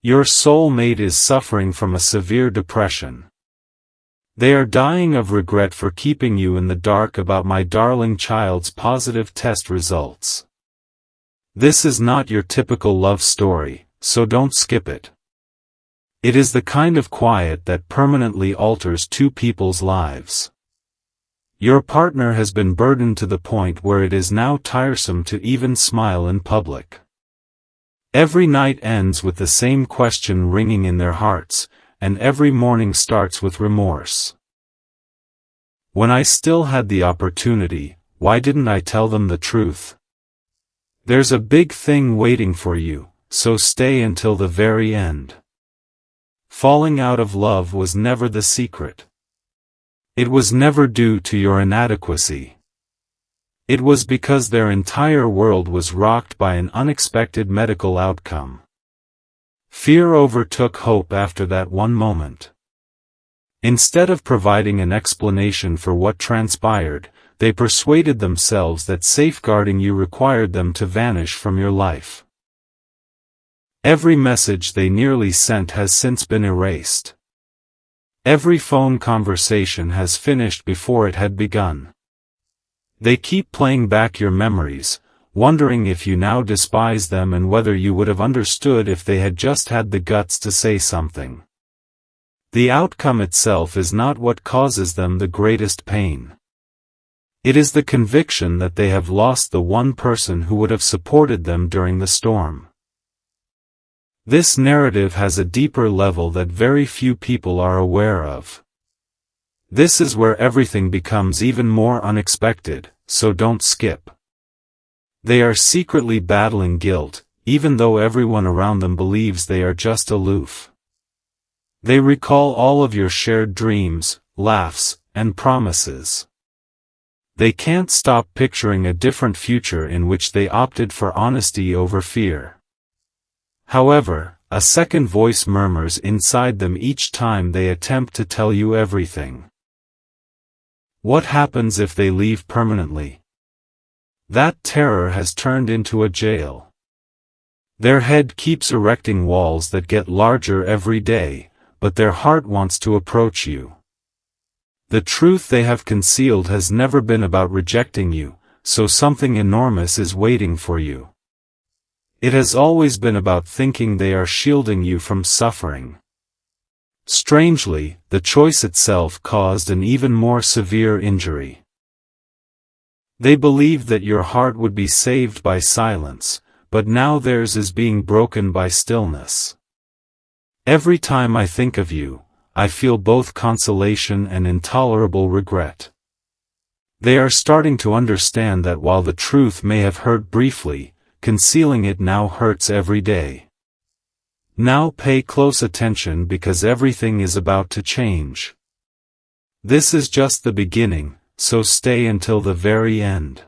Your soulmate is suffering from a severe depression. They are dying of regret for keeping you in the dark about my darling child's positive test results. This is not your typical love story, so don't skip it. It is the kind of quiet that permanently alters two people's lives. Your partner has been burdened to the point where it is now tiresome to even smile in public. Every night ends with the same question ringing in their hearts, and every morning starts with remorse. When I still had the opportunity, why didn't I tell them the truth? There's a big thing waiting for you, so stay until the very end. Falling out of love was never the secret. It was never due to your inadequacy. It was because their entire world was rocked by an unexpected medical outcome. Fear overtook hope after that one moment. Instead of providing an explanation for what transpired, they persuaded themselves that safeguarding you required them to vanish from your life. Every message they nearly sent has since been erased. Every phone conversation has finished before it had begun. They keep playing back your memories, wondering if you now despise them and whether you would have understood if they had just had the guts to say something. The outcome itself is not what causes them the greatest pain. It is the conviction that they have lost the one person who would have supported them during the storm. This narrative has a deeper level that very few people are aware of. This is where everything becomes even more unexpected, so don't skip. They are secretly battling guilt, even though everyone around them believes they are just aloof. They recall all of your shared dreams, laughs, and promises. They can't stop picturing a different future in which they opted for honesty over fear. However, a second voice murmurs inside them each time they attempt to tell you everything. What happens if they leave permanently? That terror has turned into a jail. Their head keeps erecting walls that get larger every day, but their heart wants to approach you. The truth they have concealed has never been about rejecting you, so something enormous is waiting for you. It has always been about thinking they are shielding you from suffering. Strangely, the choice itself caused an even more severe injury. They believed that your heart would be saved by silence, but now theirs is being broken by stillness. Every time I think of you, I feel both consolation and intolerable regret. They are starting to understand that while the truth may have hurt briefly, concealing it now hurts every day. Now pay close attention because everything is about to change. This is just the beginning, so stay until the very end.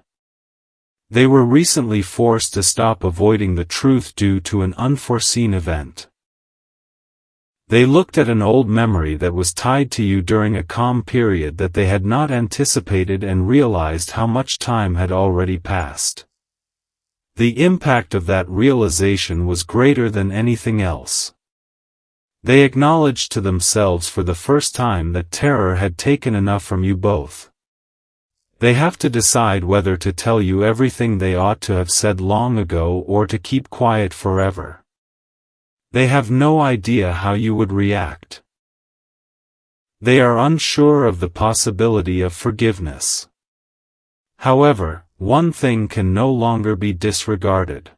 They were recently forced to stop avoiding the truth due to an unforeseen event. They looked at an old memory that was tied to you during a calm period that they had not anticipated and realized how much time had already passed. The impact of that realization was greater than anything else. They acknowledged to themselves for the first time that terror had taken enough from you both. They have to decide whether to tell you everything they ought to have said long ago or to keep quiet forever. They have no idea how you would react. They are unsure of the possibility of forgiveness. However, one thing can no longer be disregarded.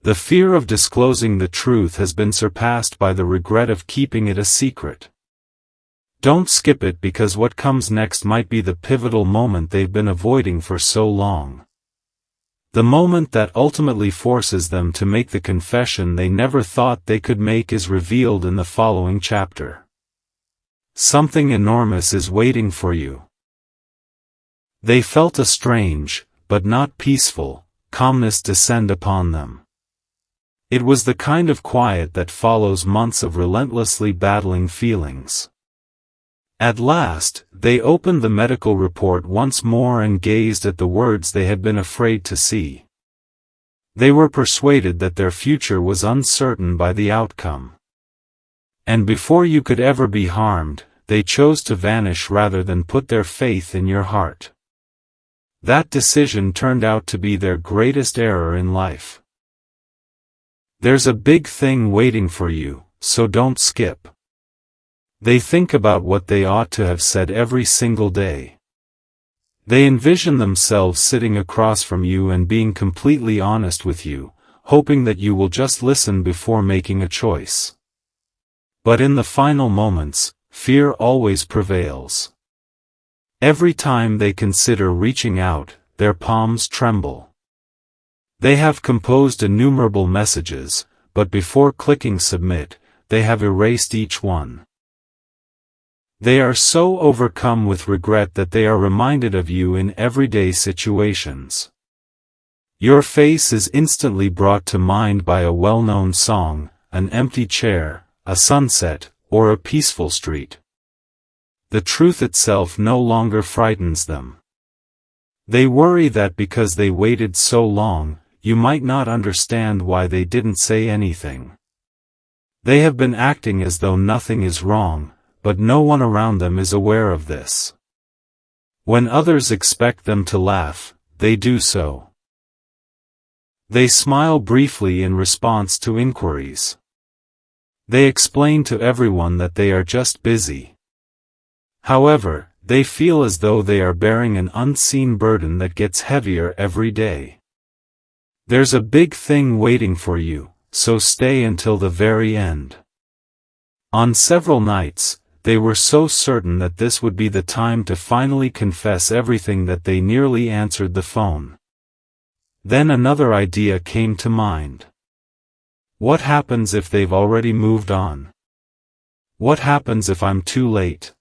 The fear of disclosing the truth has been surpassed by the regret of keeping it a secret. Don't skip it because what comes next might be the pivotal moment they've been avoiding for so long. The moment that ultimately forces them to make the confession they never thought they could make is revealed in the following chapter. Something enormous is waiting for you. They felt a strange, but not peaceful, calmness descend upon them. It was the kind of quiet that follows months of relentlessly battling feelings. At last, they opened the medical report once more and gazed at the words they had been afraid to see. They were persuaded that their future was uncertain by the outcome. And before you could ever be harmed, they chose to vanish rather than put their faith in your heart. That decision turned out to be their greatest error in life. There's a big thing waiting for you, so don't skip. They think about what they ought to have said every single day. They envision themselves sitting across from you and being completely honest with you, hoping that you will just listen before making a choice. But in the final moments, fear always prevails. Every time they consider reaching out, their palms tremble. They have composed innumerable messages, but before clicking submit, they have erased each one. They are so overcome with regret that they are reminded of you in everyday situations. Your face is instantly brought to mind by a well-known song, an empty chair, a sunset, or a peaceful street. The truth itself no longer frightens them. They worry that because they waited so long, you might not understand why they didn't say anything. They have been acting as though nothing is wrong, but no one around them is aware of this. When others expect them to laugh, they do so. They smile briefly in response to inquiries. They explain to everyone that they are just busy. However, they feel as though they are bearing an unseen burden that gets heavier every day. There's a big thing waiting for you, so stay until the very end. On several nights, they were so certain that this would be the time to finally confess everything that they nearly answered the phone. Then another idea came to mind. What happens if they've already moved on? What happens if I'm too late?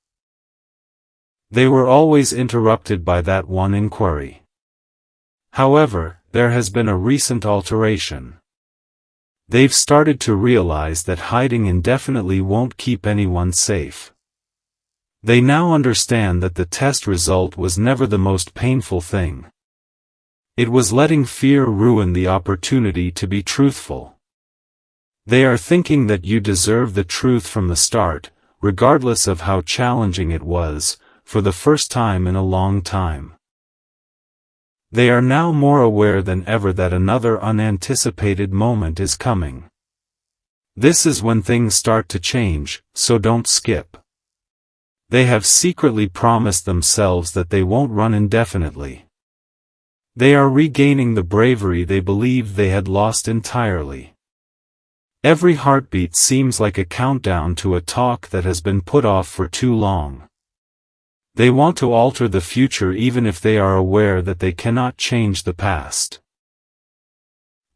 They were always interrupted by that one inquiry. However, there has been a recent alteration. They've started to realize that hiding indefinitely won't keep anyone safe. They now understand that the test result was never the most painful thing. It was letting fear ruin the opportunity to be truthful. They are thinking that you deserve the truth from the start, regardless of how challenging it was, for the first time in a long time. They are now more aware than ever that another unanticipated moment is coming. This is when things start to change, so don't skip. They have secretly promised themselves that they won't run indefinitely. They are regaining the bravery they believed they had lost entirely. Every heartbeat seems like a countdown to a talk that has been put off for too long. They want to alter the future even if they are aware that they cannot change the past.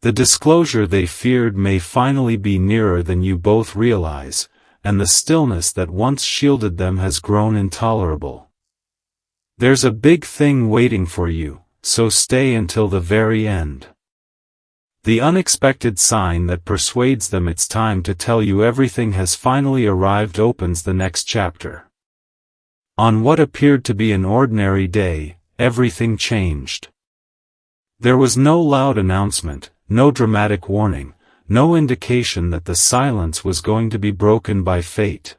The disclosure they feared may finally be nearer than you both realize, and the stillness that once shielded them has grown intolerable. There's a big thing waiting for you, so stay until the very end. The unexpected sign that persuades them it's time to tell you everything has finally arrived opens the next chapter. On what appeared to be an ordinary day, everything changed. There was no loud announcement, no dramatic warning, no indication that the silence was going to be broken by fate.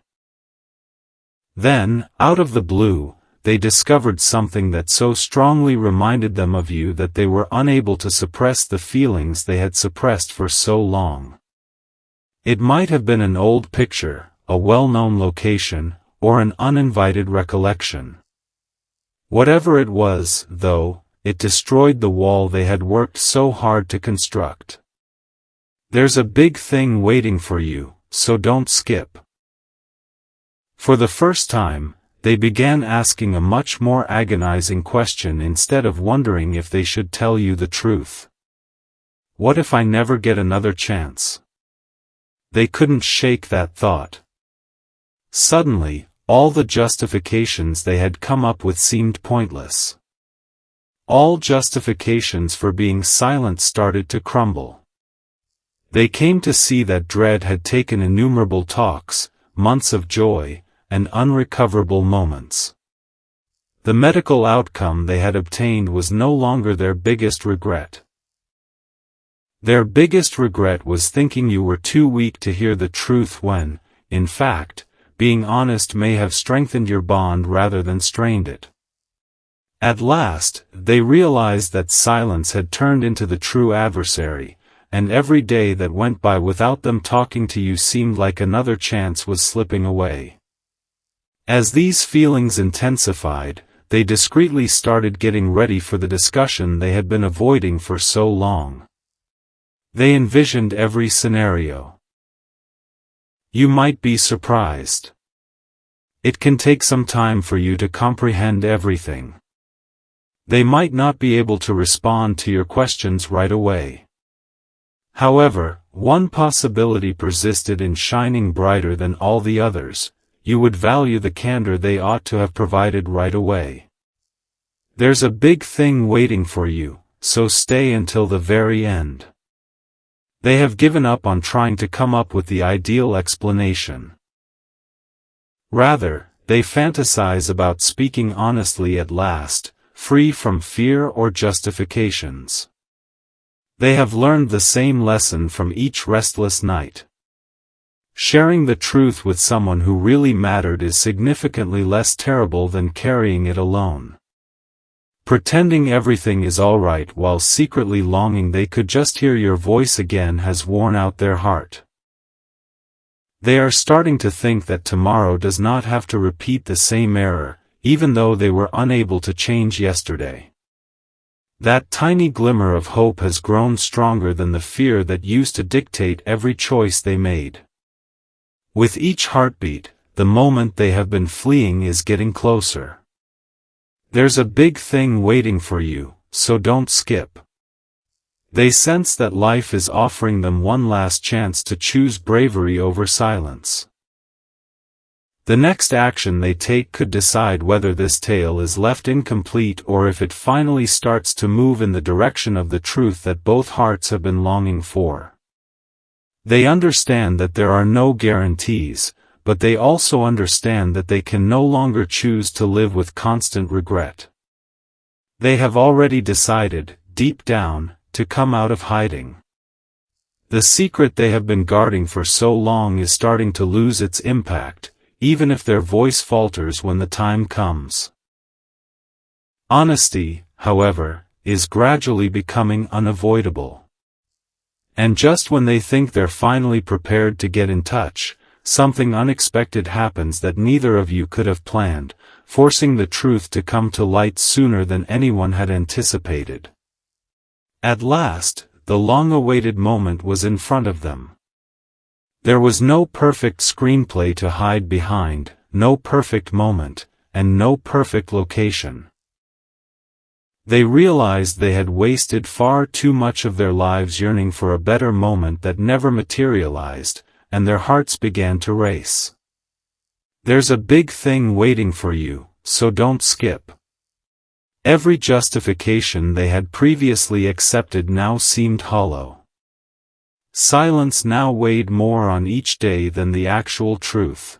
Then, out of the blue, they discovered something that so strongly reminded them of you that they were unable to suppress the feelings they had suppressed for so long. It might have been an old picture, a well-known location, or an uninvited recollection. Whatever it was, though, it destroyed the wall they had worked so hard to construct. There's a big thing waiting for you, so don't skip. For the first time, they began asking a much more agonizing question instead of wondering if they should tell you the truth. What if I never get another chance? They couldn't shake that thought. Suddenly, all the justifications they had come up with seemed pointless. All justifications for being silent started to crumble. They came to see that dread had taken innumerable talks, months of joy, and unrecoverable moments. The medical outcome they had obtained was no longer their biggest regret. Their biggest regret was thinking you were too weak to hear the truth when, in fact, being honest may have strengthened your bond rather than strained it. At last, they realized that silence had turned into the true adversary, and every day that went by without them talking to you seemed like another chance was slipping away. As these feelings intensified, they discreetly started getting ready for the discussion they had been avoiding for so long. They envisioned every scenario. You might be surprised. It can take some time for you to comprehend everything. They might not be able to respond to your questions right away. However, one possibility persisted in shining brighter than all the others: you would value the candor they ought to have provided right away. There's a big thing waiting for you, so stay until the very end. They have given up on trying to come up with the ideal explanation. Rather, they fantasize about speaking honestly at last, free from fear or justifications. They have learned the same lesson from each restless night. Sharing the truth with someone who really mattered is significantly less terrible than carrying it alone. Pretending everything is all right while secretly longing they could just hear your voice again has worn out their heart. They are starting to think that tomorrow does not have to repeat the same error, even though they were unable to change yesterday. That tiny glimmer of hope has grown stronger than the fear that used to dictate every choice they made. With each heartbeat, the moment they have been fleeing is getting closer. There's a big thing waiting for you, so don't skip. They sense that life is offering them one last chance to choose bravery over silence. The next action they take could decide whether this tale is left incomplete or if it finally starts to move in the direction of the truth that both hearts have been longing for. They understand that there are no guarantees, but they also understand that they can no longer choose to live with constant regret. They have already decided, deep down, to come out of hiding. The secret they have been guarding for so long is starting to lose its impact, even if their voice falters when the time comes. Honesty, however, is gradually becoming unavoidable. And just when they think they're finally prepared to get in touch, something unexpected happens that neither of you could have planned, forcing the truth to come to light sooner than anyone had anticipated. At last, the long-awaited moment was in front of them. There was no perfect screenplay to hide behind, no perfect moment, and no perfect location. They realized they had wasted far too much of their lives yearning for a better moment that never materialized, and their hearts began to race. There's a big thing waiting for you, so don't skip. Every justification they had previously accepted now seemed hollow. Silence now weighed more on each day than the actual truth.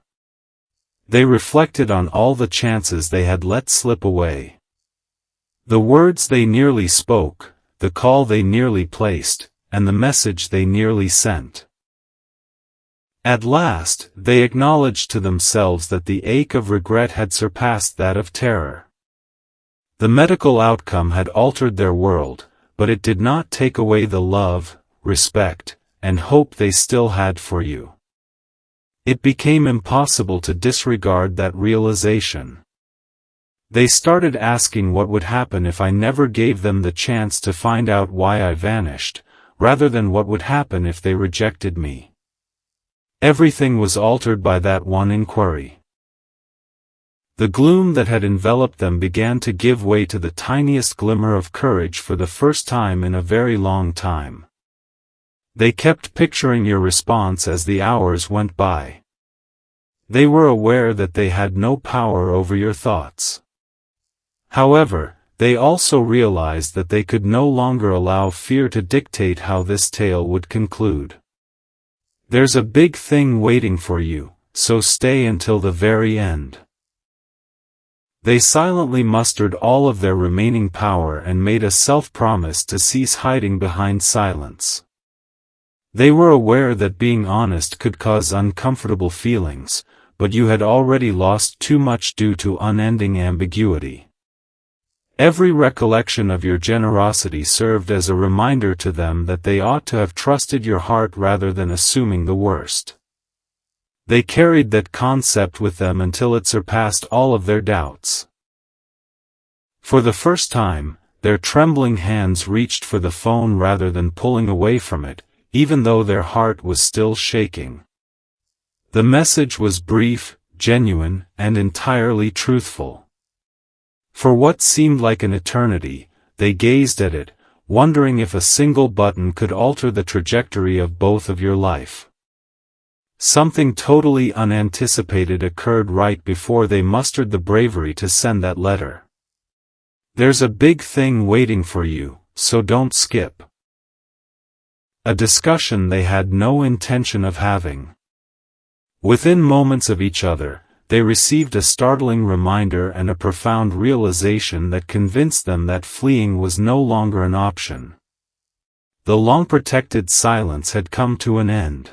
They reflected on all the chances they had let slip away. The words they nearly spoke, the call they nearly placed, and the message they nearly sent. At last, they acknowledged to themselves that the ache of regret had surpassed that of terror. The medical outcome had altered their world, but it did not take away the love, respect, and hope they still had for you. It became impossible to disregard that realization. They started asking what would happen if I never gave them the chance to find out why I vanished, rather than what would happen if they rejected me. Everything was altered by that one inquiry. The gloom that had enveloped them began to give way to the tiniest glimmer of courage for the first time in a very long time. They kept picturing your response as the hours went by. They were aware that they had no power over your thoughts. However, they also realized that they could no longer allow fear to dictate how this tale would conclude. There's a big thing waiting for you, so stay until the very end. They silently mustered all of their remaining power and made a self-promise to cease hiding behind silence. They were aware that being honest could cause uncomfortable feelings, but you had already lost too much due to unending ambiguity. Every recollection of your generosity served as a reminder to them that they ought to have trusted your heart rather than assuming the worst. They carried that concept with them until it surpassed all of their doubts. For the first time, their trembling hands reached for the phone rather than pulling away from it, even though their heart was still shaking. The message was brief, genuine, and entirely truthful. For what seemed like an eternity, they gazed at it, wondering if a single button could alter the trajectory of both of your life. Something totally unanticipated occurred right before they mustered the bravery to send that letter. There's a big thing waiting for you, so don't skip. A discussion they had no intention of having. Within moments of each other, they received a startling reminder and a profound realization that convinced them that fleeing was no longer an option. The long-protected silence had come to an end.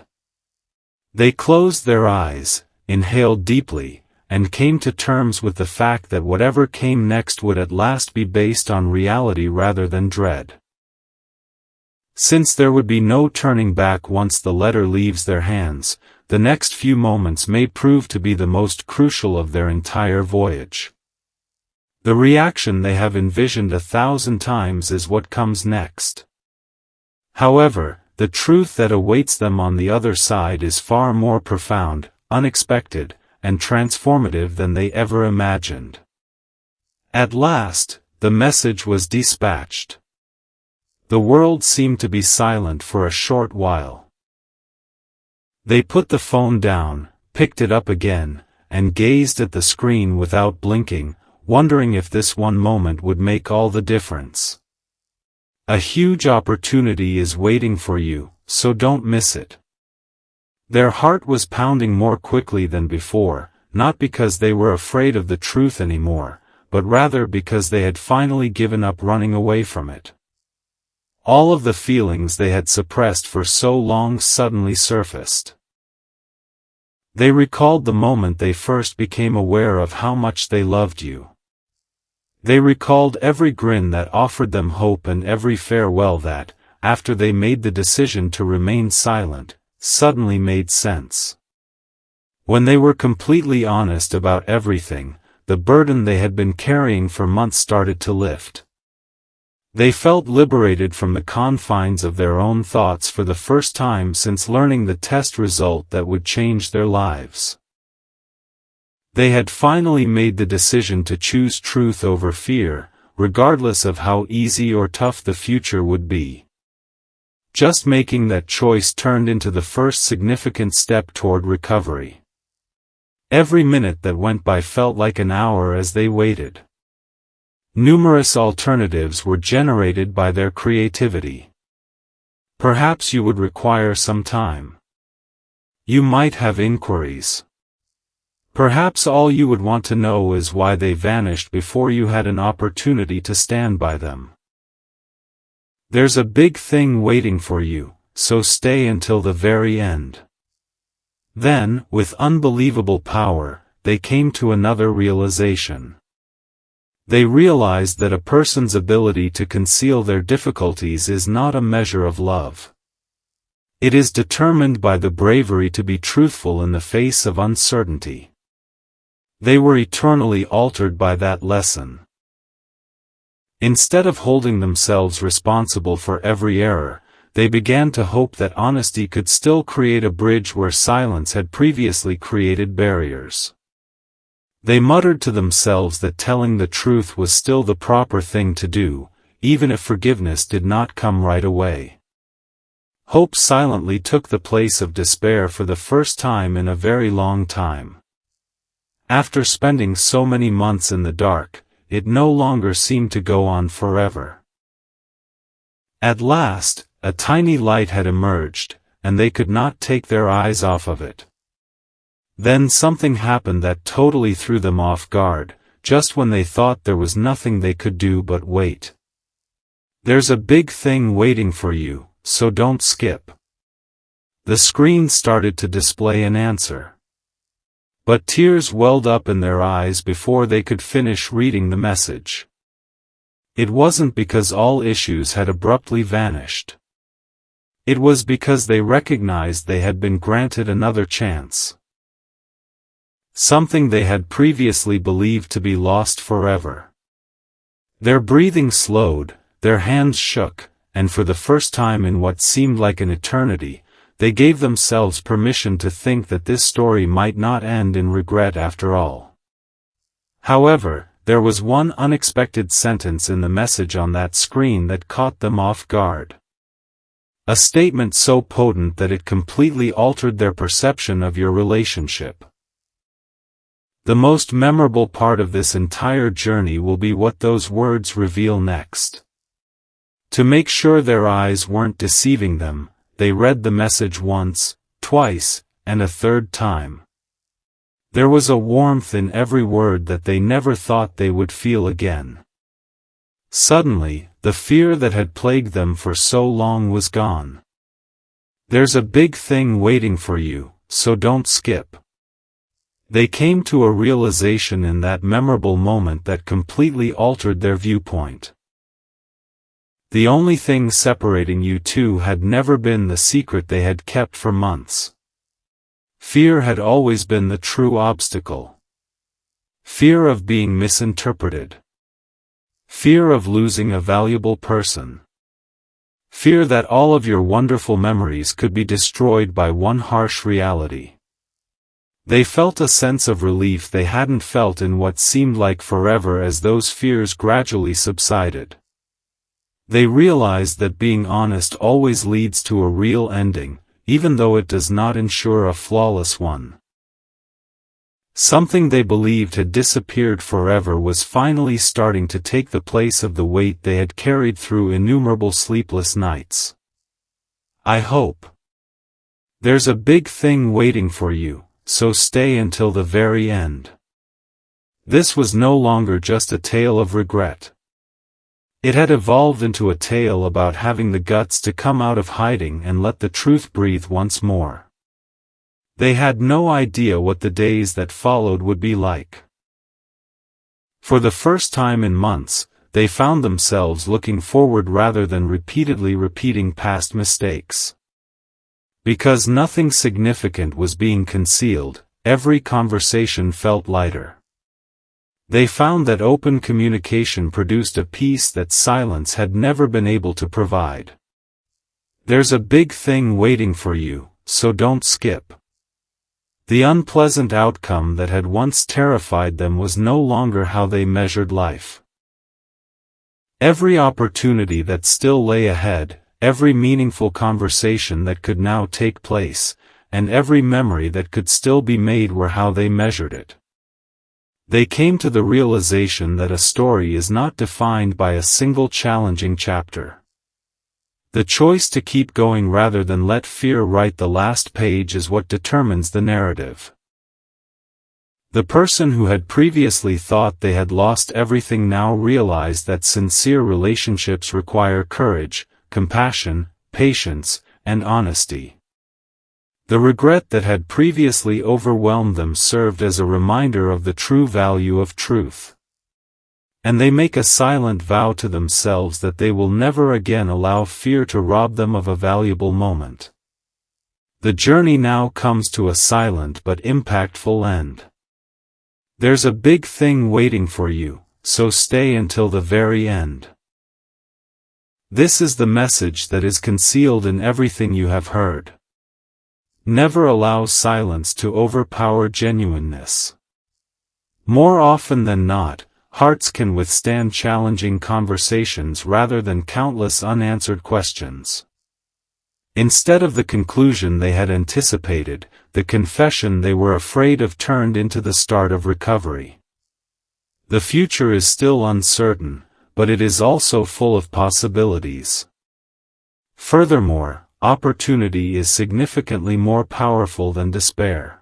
They closed their eyes, inhaled deeply, and came to terms with the fact that whatever came next would at last be based on reality rather than dread. Since there would be no turning back once the letter leaves their hands, the next few moments may prove to be the most crucial of their entire voyage. The reaction they have envisioned 1,000 times is what comes next. However, the truth that awaits them on the other side is far more profound, unexpected, and transformative than they ever imagined. At last, the message was dispatched. The world seemed to be silent for a short while. They put the phone down, picked it up again, and gazed at the screen without blinking, wondering if this one moment would make all the difference. A huge opportunity is waiting for you, so don't miss it. Their heart was pounding more quickly than before, not because they were afraid of the truth anymore, but rather because they had finally given up running away from it. All of the feelings they had suppressed for so long suddenly surfaced. They recalled the moment they first became aware of how much they loved you. They recalled every grin that offered them hope and every farewell that, after they made the decision to remain silent, suddenly made sense. When they were completely honest about everything, the burden they had been carrying for months started to lift. They felt liberated from the confines of their own thoughts for the first time since learning the test result that would change their lives. They had finally made the decision to choose truth over fear, regardless of how easy or tough the future would be. Just making that choice turned into the first significant step toward recovery. Every minute that went by felt like an hour as they waited. Numerous alternatives were generated by their creativity. Perhaps you would require some time. You might have inquiries. Perhaps all you would want to know is why they vanished before you had an opportunity to stand by them. There's a big thing waiting for you, so stay until the very end. Then, with unbelievable power, they came to another realization. They realized that a person's ability to conceal their difficulties is not a measure of love. It is determined by the bravery to be truthful in the face of uncertainty. They were eternally altered by that lesson. Instead of holding themselves responsible for every error, they began to hope that honesty could still create a bridge where silence had previously created barriers. They muttered to themselves that telling the truth was still the proper thing to do, even if forgiveness did not come right away. Hope silently took the place of despair for the first time in a very long time. After spending so many months in the dark, it no longer seemed to go on forever. At last, a tiny light had emerged, and they could not take their eyes off of it. Then something happened that totally threw them off guard, just when they thought there was nothing they could do but wait. There's a big thing waiting for you, so don't skip. The screen started to display an answer. But tears welled up in their eyes before they could finish reading the message. It wasn't because all issues had abruptly vanished. It was because they recognized they had been granted another chance. Something they had previously believed to be lost forever. Their breathing slowed, their hands shook, and for the first time in what seemed like an eternity, they gave themselves permission to think that this story might not end in regret after all. However, there was one unexpected sentence in the message on that screen that caught them off guard. A statement so potent that it completely altered their perception of your relationship. The most memorable part of this entire journey will be what those words reveal next. To make sure their eyes weren't deceiving them, they read the message once, twice, and a third time. There was a warmth in every word that they never thought they would feel again. Suddenly, the fear that had plagued them for so long was gone. There's a big thing waiting for you, so don't skip. They came to a realization in that memorable moment that completely altered their viewpoint. The only thing separating you two had never been the secret they had kept for months. Fear had always been the true obstacle. Fear of being misinterpreted. Fear of losing a valuable person. Fear that all of your wonderful memories could be destroyed by one harsh reality. They felt a sense of relief they hadn't felt in what seemed like forever as those fears gradually subsided. They realized that being honest always leads to a real ending, even though it does not ensure a flawless one. Something they believed had disappeared forever was finally starting to take the place of the weight they had carried through innumerable sleepless nights. I hope. There's a big thing waiting for you, so stay until the very end. This was no longer just a tale of regret. It had evolved into a tale about having the guts to come out of hiding and let the truth breathe once more. They had no idea what the days that followed would be like. For the first time in months, they found themselves looking forward rather than repeatedly repeating past mistakes. Because nothing significant was being concealed, every conversation felt lighter. They found that open communication produced a peace that silence had never been able to provide. There's a big thing waiting for you, so don't skip. The unpleasant outcome that had once terrified them was no longer how they measured life. Every opportunity that still lay ahead, every meaningful conversation that could now take place, and every memory that could still be made were how they measured it. They came to the realization that a story is not defined by a single challenging chapter. The choice to keep going rather than let fear write the last page is what determines the narrative. The person who had previously thought they had lost everything now realized that sincere relationships require courage, compassion, patience, and honesty. The regret that had previously overwhelmed them served as a reminder of the true value of truth. And they make a silent vow to themselves that they will never again allow fear to rob them of a valuable moment. The journey now comes to a silent but impactful end. There's a big thing waiting for you, so stay until the very end. This is the message that is concealed in everything you have heard. Never allow silence to overpower genuineness. More often than not, hearts can withstand challenging conversations rather than countless unanswered questions. Instead of the conclusion they had anticipated, the confession they were afraid of turned into the start of recovery. The future is still uncertain, but it is also full of possibilities. Furthermore, opportunity is significantly more powerful than despair.